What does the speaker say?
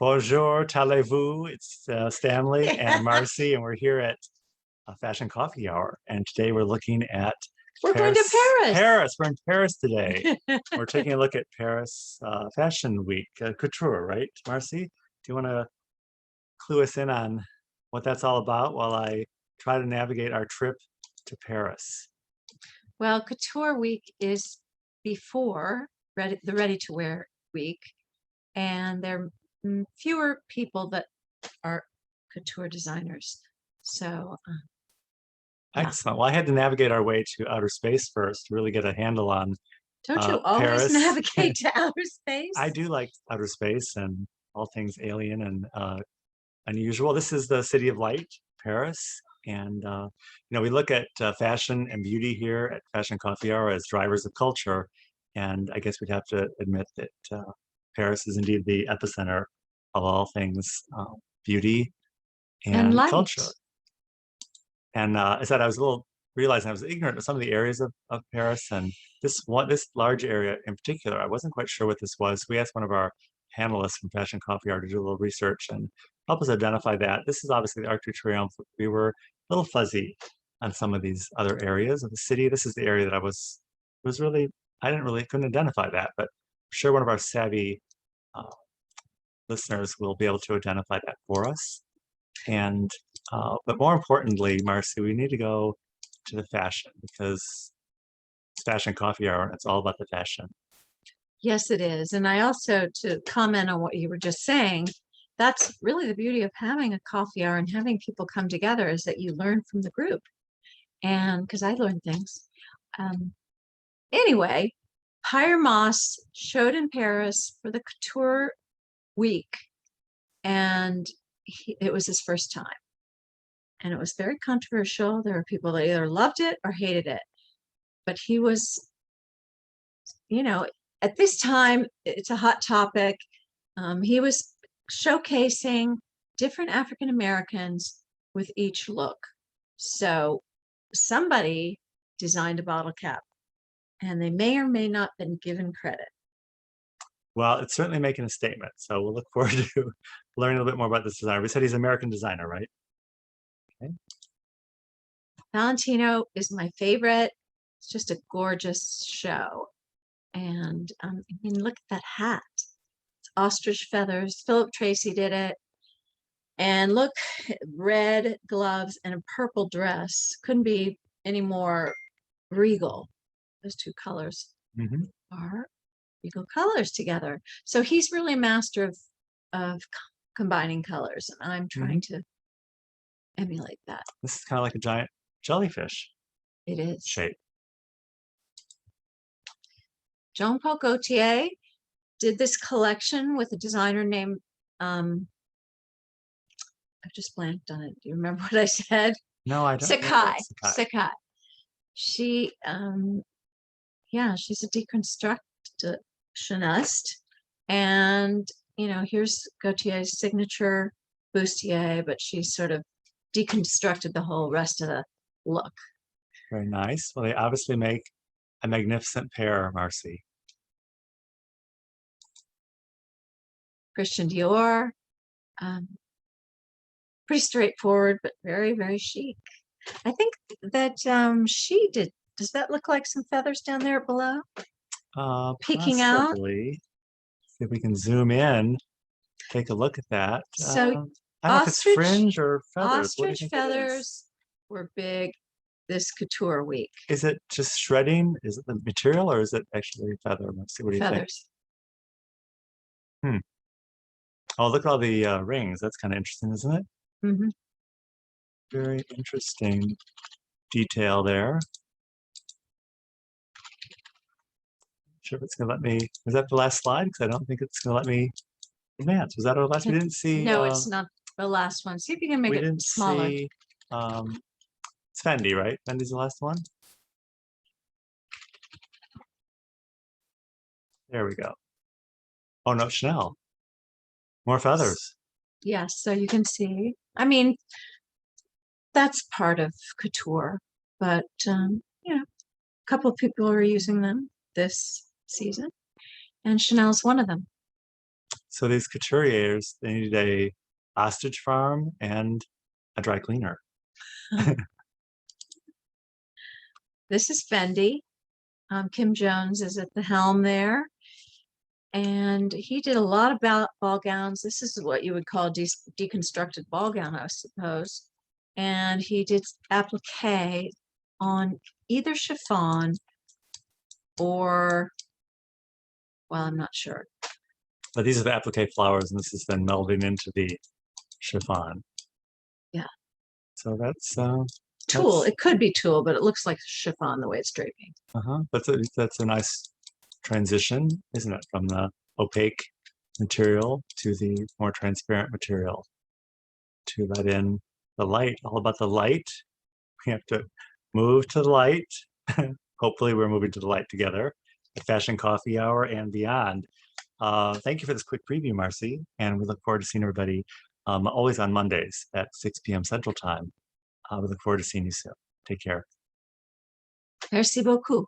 Bonjour, allez-vous? It's Stanley and Marcy, and we're here at a Fashion Coffee Hour. And today we're looking at We're going to Paris. Paris. We're in Paris today. We're taking a look at Paris Fashion Week, couture, right, Marcy? Do you want to clue us in on what that's all about while I try to navigate our trip to Paris? Well, Couture Week is before the ready-to-wear week, and there are fewer people that are couture designers. So, yeah. Excellent. Well, I had to navigate our way to outer space first to really get a handle on Don't you always Paris. navigate to outer space? I do like outer space and all things alien and unusual. This is the City of Light, Paris. And, we look at fashion and beauty here at Fashion Coffee Hour as drivers of culture. And I guess we'd have to admit that Paris is indeed the epicenter of all things beauty and light. culture. And I said I was realizing I was ignorant of some of the areas of Paris, and this large area in particular, I wasn't quite sure what this was. We asked one of our panelists from Fashion Coffee Hour to do a little research and help us identify that. This is obviously the Arc de Triomphe. We were a little fuzzy on some of these other areas of the city. This is the area that I couldn't identify that, but I'm sure one of our savvy listeners will be able to identify that for us. And but more importantly, Marcy, we need to go to the fashion because it's Fashion Coffee Hour and it's all about the fashion. Yes, it is. And I also, to comment on what you were just saying, that's really the beauty of having a coffee hour and having people come together, is that you learn from the group. And because I learned things. Anyway, Pyer Moss showed in Paris for the Couture Week, and it was his first time. And it was very controversial. There were people that either loved it or hated it. But he was, at this time, it's a hot topic. He was showcasing different African Americans with each look. So somebody designed a bottle cap, and they may or may not have been given credit. Well, it's certainly making a statement. So we'll look forward to learning a little bit more about this designer. We said he's an American designer, right? Okay. Valentino is my favorite. It's just a gorgeous show. And look at that hat. It's ostrich feathers. Philip Tracy did it. And look, red gloves and a purple dress. Couldn't be any more regal. Those two colors are regal colors together. So he's really a master of combining colors. And I'm trying to emulate that. This is kind of like a giant jellyfish. It is. Shape. Jean-Paul Gaultier did this collection with a designer named, I've just blanked on it. Do you remember what I said? No, I don't. Sakai. She, she's a deconstructionist. And, here's Gaultier's signature bustier, but she sort of deconstructed the whole rest of the look. Very nice. Well, they obviously make a magnificent pair, Marcy. Christian Dior, pretty straightforward, but very, very chic. I think that she did. Does that look like some feathers down there below? Peeking possibly. out. See if we can zoom in. Take a look at that. So I don't know if it's fringe or feathers. Ostrich feathers were big this Couture Week. Is it just shredding? Is it the material or is it actually feather? Let's see. What do you think? Oh, look at all the rings. That's kind of interesting, isn't it? Very interesting detail there. Sure if it's going to let me. Was that the last slide? Because I don't think it's going to let me advance. Was that our last? We didn't see. No, it's not the last one. See if you can make it smaller. See, it's Fendi, right? Fendi's the last one. There we go. Oh no, Chanel. More feathers. Yes, so you can see. That's part of couture, but a couple of people are using them this season, and Chanel's one of them. So these couturiers, they need a ostrich farm and a dry cleaner. This is Fendi. Kim Jones is at the helm there. And he did a lot of ball gowns. This is what you would call a deconstructed ball gown, I suppose. And he did applique on either chiffon or, well, I'm not sure. But these are the applique flowers, and this is then melding into the chiffon. Yeah. So that's Tulle. It could be tulle, but it looks like chiffon the way it's draping. That's a nice transition, isn't it, from the opaque material to the more transparent material to let in the light. All about the light. We have to move to the light. Hopefully we're moving to the light together at Fashion Coffee Hour and beyond. Thank you for this quick preview, Marcy, and we look forward to seeing everybody always on Mondays at 6 p.m. Central Time. We look forward to seeing you soon. Take care. Merci beaucoup.